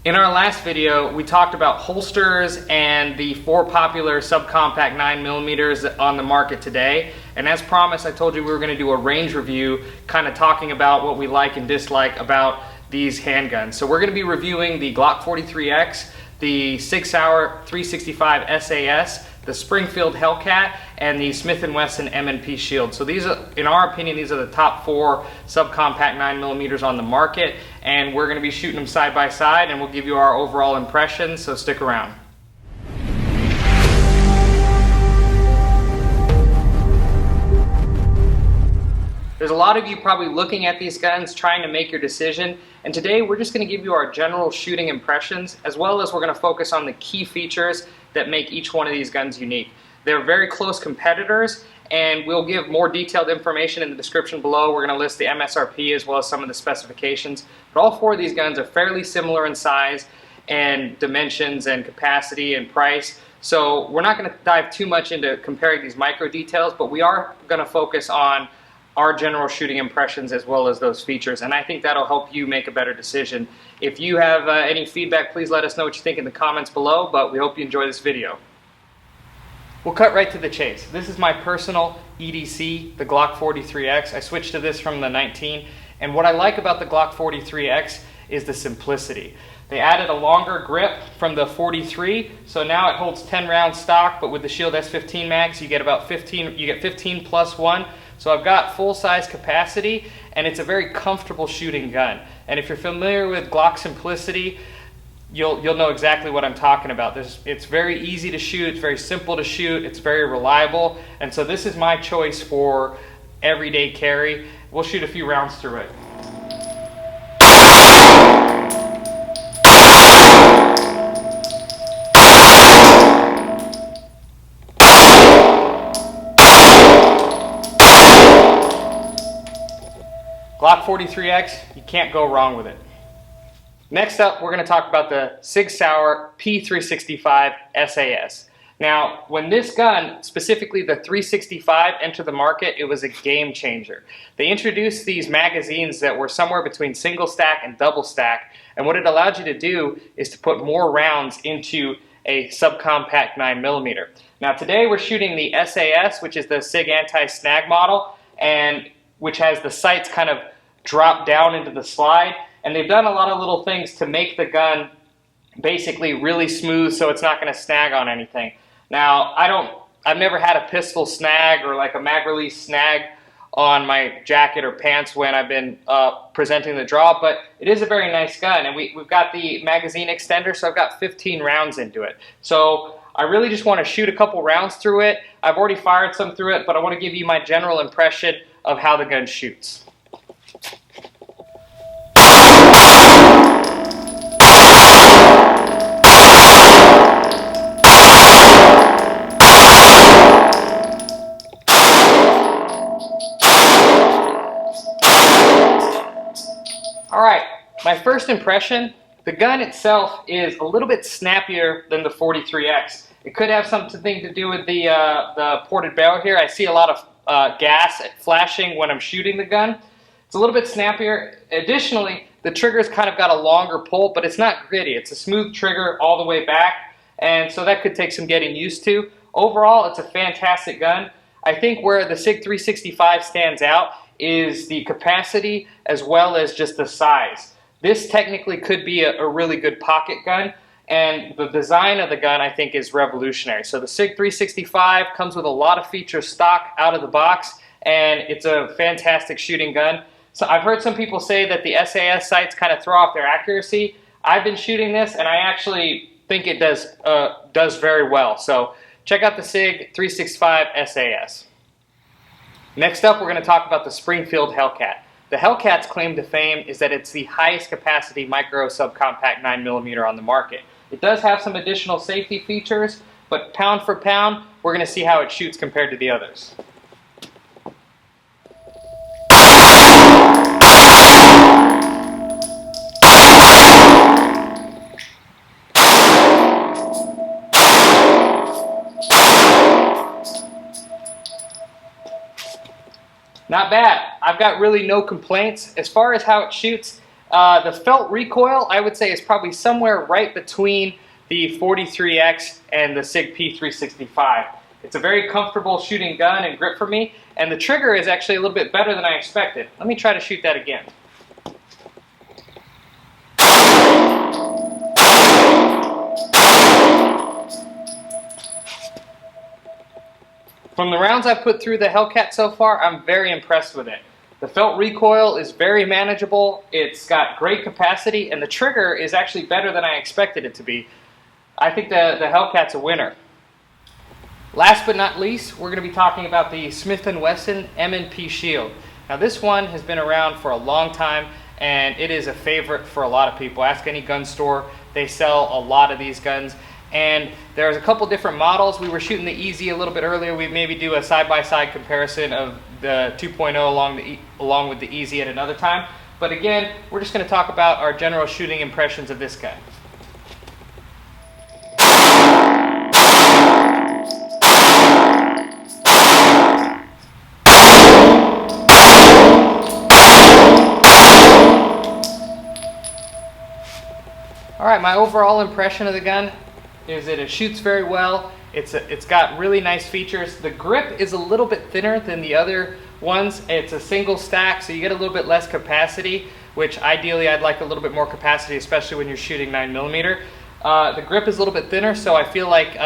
In our last video, we talked about holsters and the 4 popular subcompact 9mm on the market today. And as promised, I told you we were going to do a range review, kind of talking about what we like and dislike about these handguns. So we're going to be reviewing the Glock 43X, the Sig P365 SAS, the Springfield Hellcat, and the Smith & Wesson M&P Shield. So these are, in our opinion, these are the top 4 subcompact 9mm on the market, and we're going to be shooting them side by side, and we'll give you our overall impressions, so stick around. There's a lot of you probably looking at these guns trying to make your decision, and today we're just going to give you our general shooting impressions, as well as we're going to focus on the key features that make each one of these guns unique. They're very close competitors, and we'll give more detailed information in the description below. We're going to list the MSRP as well as some of the specifications, but all 4 of these guns are fairly similar in size and dimensions and capacity and price. So we're not going to dive too much into comparing these micro details, but we are going to focus on our general shooting impressions as well as those features, and I think that'll help you make a better decision. If you have any feedback, please let us know what you think in the comments below, but we hope you enjoy this video. We'll cut right to the chase. This is my personal EDC, the Glock 43X. I switched to this from the 19, and what I like about the Glock 43X is the simplicity. They added a longer grip from the 43, so now it holds 10 rounds stock, but with the Shield S15 mags, you get about 15. You get 15 plus 1. So I've got full-size capacity, and it's a very comfortable shooting gun. And if you're familiar with Glock simplicity, you'll know exactly what I'm talking about. It's very easy to shoot, it's very simple to shoot, it's very reliable, and so this is my choice for everyday carry. We'll shoot a few rounds through it. Glock 43X, you can't go wrong with it. Next up, we're going to talk about the Sig P365 SAS. Now, when this gun, specifically the 365, entered the market, it was a game changer. They introduced these magazines that were somewhere between single stack and double stack, and what it allowed you to do is to put more rounds into a subcompact 9mm. Now today we're shooting the SAS, which is the Sig anti-snag model, and which has the sights kind of drop down into the slide, and they've done a lot of little things to make the gun basically really smooth so it's not going to snag on anything. Now I've never had a pistol snag or like a mag release snag on my jacket or pants when I've been presenting the draw, but it is a very nice gun, and we've got the magazine extender, so I've got 15 rounds into it. So I really just want to shoot a couple rounds through it. I've already fired some through it, but I want to give you my general impression of how the gun shoots. Alright, my first impression, the gun itself is a little bit snappier than the 43X. It could have something to do with the ported barrel here. I see a lot of gas flashing when I'm shooting the gun. It's a little bit snappier. Additionally, the trigger's kind of got a longer pull, but it's not gritty. It's a smooth trigger all the way back, and so that could take some getting used to. Overall, it's a fantastic gun. I think where the Sig 365 stands out is the capacity as well as just the size. This technically could be a really good pocket gun, and the design of the gun I think is revolutionary. So the Sig 365 comes with a lot of features stock out of the box, and it's a fantastic shooting gun. So I've heard some people say that the SAS sights kind of throw off their accuracy. I've been shooting this, and I actually think it does very well. So check out the Sig 365 SAS. Next up, we're going to talk about the Springfield Hellcat. The Hellcat's claim to fame is that it's the highest capacity micro subcompact 9mm on the market. It does have some additional safety features, but pound for pound, we're going to see how it shoots compared to the others. Not bad. I've got really no complaints. As far as how it shoots, The felt recoil, I would say, is probably somewhere right between the 43X and the Sig P365. It's a very comfortable shooting gun and grip for me, and the trigger is actually a little bit better than I expected. Let me try to shoot that again. From the rounds I've put through the Hellcat so far, I'm very impressed with it. The felt recoil is very manageable, it's got great capacity, and the trigger is actually better than I expected it to be. I think the Hellcat's a winner. Last but not least, we're going to be talking about the Smith & Wesson M&P Shield. Now this one has been around for a long time, and it is a favorite for a lot of people. Ask any gun store, they sell a lot of these guns. And there's a couple different models. We were shooting the Easy a little bit earlier. We maybe do a side-by-side comparison of the 2.0 along with the Easy at another time. But again, we're just going to talk about our general shooting impressions of this gun. Alright, my overall impression of the gun is that it shoots very well. It's got really nice features. The grip is a little bit thinner than the other ones. It's a single stack, so you get a little bit less capacity, which ideally I'd like a little bit more capacity, especially when you're shooting 9mm. The grip is a little bit thinner, so I feel like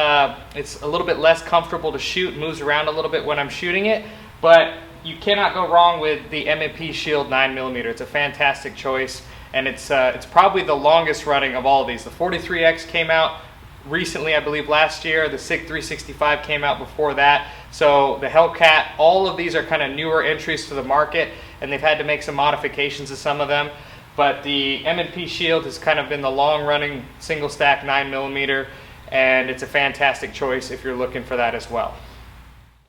it's a little bit less comfortable to shoot, moves around a little bit when I'm shooting it, but you cannot go wrong with the M&P Shield 9mm. It's a fantastic choice, and it's probably the longest running of all of these. The 43X came out recently, I believe last year. The Sig 365 came out before that. So the Hellcat, all of these are kind of newer entries to the market, and they've had to make some modifications to some of them. But the M&P Shield has kind of been the long-running single stack 9mm, and it's a fantastic choice if you're looking for that as well.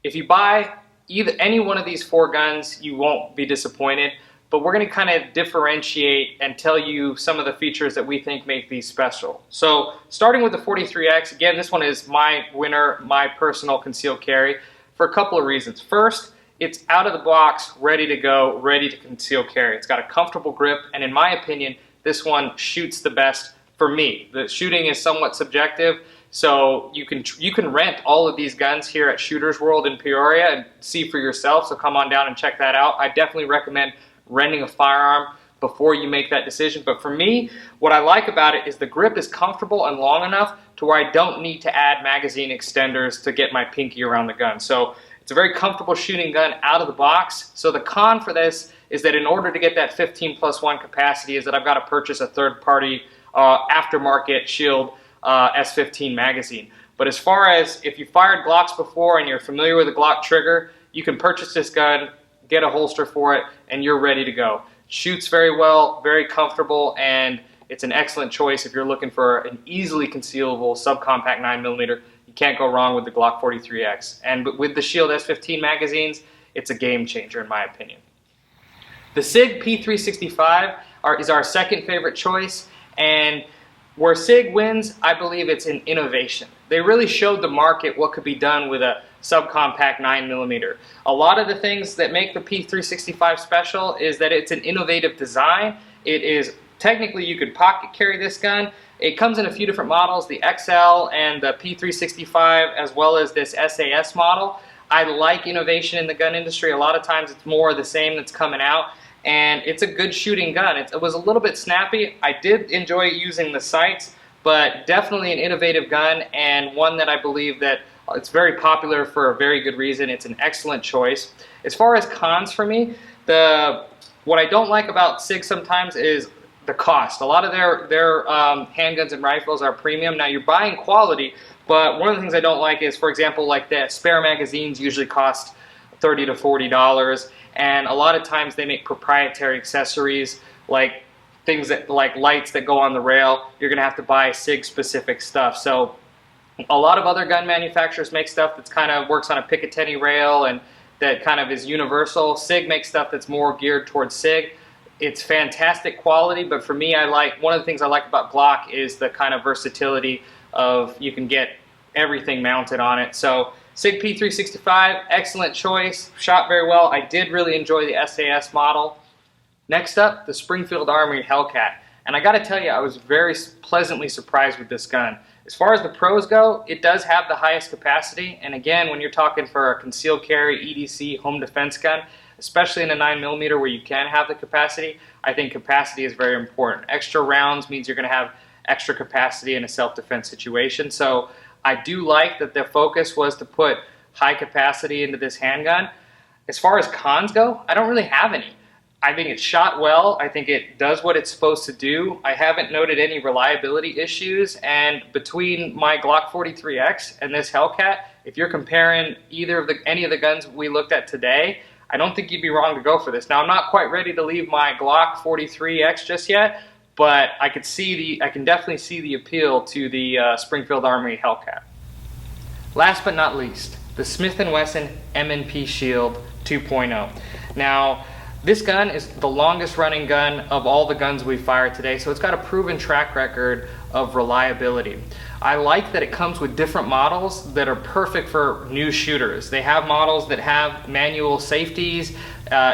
If you buy any one of these four guns, you won't be disappointed. But we're going to kind of differentiate and tell you some of the features that we think make these special. So starting with the 43X, again, this one is my winner, my personal concealed carry, for a couple of reasons. First, it's out of the box, ready to go, ready to conceal carry. It's got a comfortable grip, and in my opinion, this one shoots the best for me. The shooting is somewhat subjective, so you can rent all of these guns here at Shooters World in Peoria and see for yourself, so come on down and check that out. I definitely recommend renting a firearm before you make that decision. But for me, what I like about it is the grip is comfortable and long enough to where I don't need to add magazine extenders to get my pinky around the gun. So it's a very comfortable shooting gun out of the box. So the con for this is that in order to get that 15+1 capacity is that I've got to purchase a third-party aftermarket Shield S15 magazine. But as far as if you fired Glocks before and you're familiar with the Glock trigger, you can purchase this gun, get a holster for it, and you're ready to go. Shoots very well, very comfortable, and it's an excellent choice if you're looking for an easily concealable subcompact 9mm. You can't go wrong with the Glock 43X. And with the Shield S15 magazines, it's a game changer in my opinion. The Sig P365 is our second favorite choice, and where Sig wins, I believe it's in innovation. They really showed the market what could be done with a subcompact 9mm. A lot of the things that make the P365 special is that it's an innovative design. It is, technically you could pocket carry this gun. It comes in a few different models, the XL and the P365, as well as this SAS model. I like innovation in the gun industry. A lot of times it's more of the same that's coming out, and it's a good shooting gun. It was a little bit snappy. I did enjoy using the sights, but definitely an innovative gun, and one that I believe that it's very popular for a very good reason. It's an excellent choice. As far as cons for me, what I don't like about Sig sometimes is the cost. A lot of their handguns and rifles are premium. Now you're buying quality, but one of the things I don't like is, for example, like the spare magazines usually cost $30 to $40, and a lot of times they make proprietary accessories like things that like lights that go on the rail. You're gonna have to buy Sig specific stuff. So a lot of other gun manufacturers make stuff that's kind of works on a Picatinny rail and that kind of is universal. Sig makes stuff that's more geared towards Sig. It's fantastic quality, but for me, one of the things I like about Glock is the kind of versatility of you can get everything mounted on it. So Sig P365, excellent choice, shot very well. I did really enjoy the SAS model. Next up, the Springfield Armory Hellcat. And I gotta tell you, I was very pleasantly surprised with this gun. As far as the pros go, it does have the highest capacity, and again, when you're talking for a concealed carry, EDC, home defense gun, especially in a 9mm where you can have the capacity, I think capacity is very important. Extra rounds means you're gonna have extra capacity in a self-defense situation, so I do like that their focus was to put high capacity into this handgun. As far as cons go, I don't really have any. I think it's shot well. I think it does what it's supposed to do. I haven't noted any reliability issues, and between my Glock 43X and this Hellcat, if you're comparing any of the guns we looked at today, I don't think you'd be wrong to go for this. Now, I'm not quite ready to leave my Glock 43X just yet, but I can definitely see the appeal to the Springfield Armory Hellcat. Last but not least, the Smith & Wesson M&P Shield 2.0. Now, this gun is the longest running gun of all the guns we've fired today, so it's got a proven track record of reliability. I like that it comes with different models that are perfect for new shooters. They have models that have manual safeties,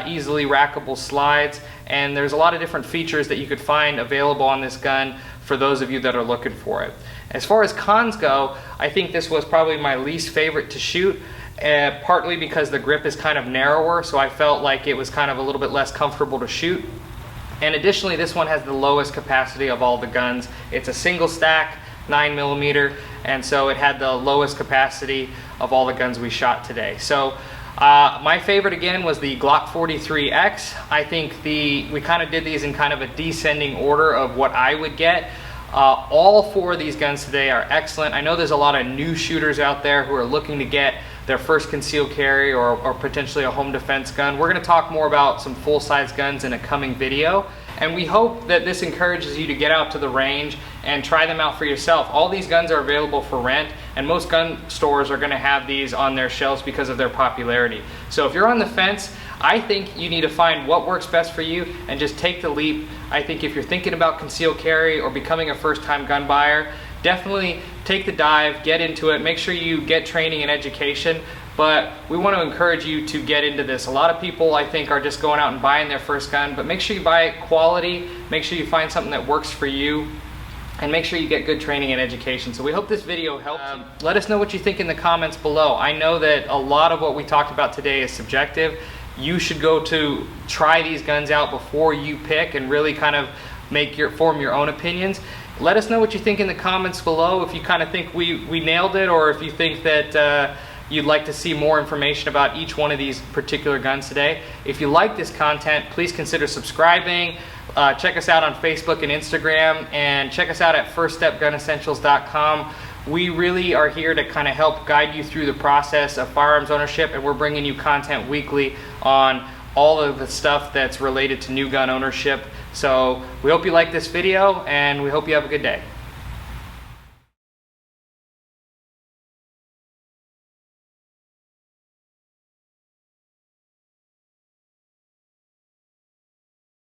easily rackable slides, and there's a lot of different features that you could find available on this gun for those of you that are looking for it. As far as cons go, I think this was probably my least favorite to shoot. Partly because the grip is kind of narrower, so I felt like it was kind of a little bit less comfortable to shoot. And additionally, this one has the lowest capacity of all the guns. It's a single stack 9mm, and so it had the lowest capacity of all the guns we shot today. So my favorite again was the Glock 43X. I think we kind of did these in kind of a descending order of what I would get. All four of these guns today are excellent. I know there's a lot of new shooters out there who are looking to get their first concealed carry or potentially a home defense gun. We're going to talk more about some full-size guns in a coming video, and we hope that this encourages you to get out to the range and try them out for yourself. All these guns are available for rent, and most gun stores are going to have these on their shelves because of their popularity. So if you're on the fence, I think you need to find what works best for you and just take the leap. I think if you're thinking about concealed carry or becoming a first-time gun buyer, definitely take the dive, get into it, make sure you get training and education, but we want to encourage you to get into this. A lot of people, I think, are just going out and buying their first gun, but make sure you buy quality, make sure you find something that works for you, and make sure you get good training and education. So we hope this video helps you. Let us know what you think in the comments below. I know that a lot of what we talked about today is subjective. You should go to try these guns out before you pick and really kind of form your own opinions. Let us know what you think in the comments below, if you kind of think we nailed it, or if you think that you'd like to see more information about each one of these particular guns today. If you like this content, please consider subscribing. Check us out on Facebook and Instagram, and check us out at firststepgunessentials.com. We really are here to kind of help guide you through the process of firearms ownership, and we're bringing you content weekly on all of the stuff that's related to new gun ownership. So we hope you like this video, and we hope you have a good day.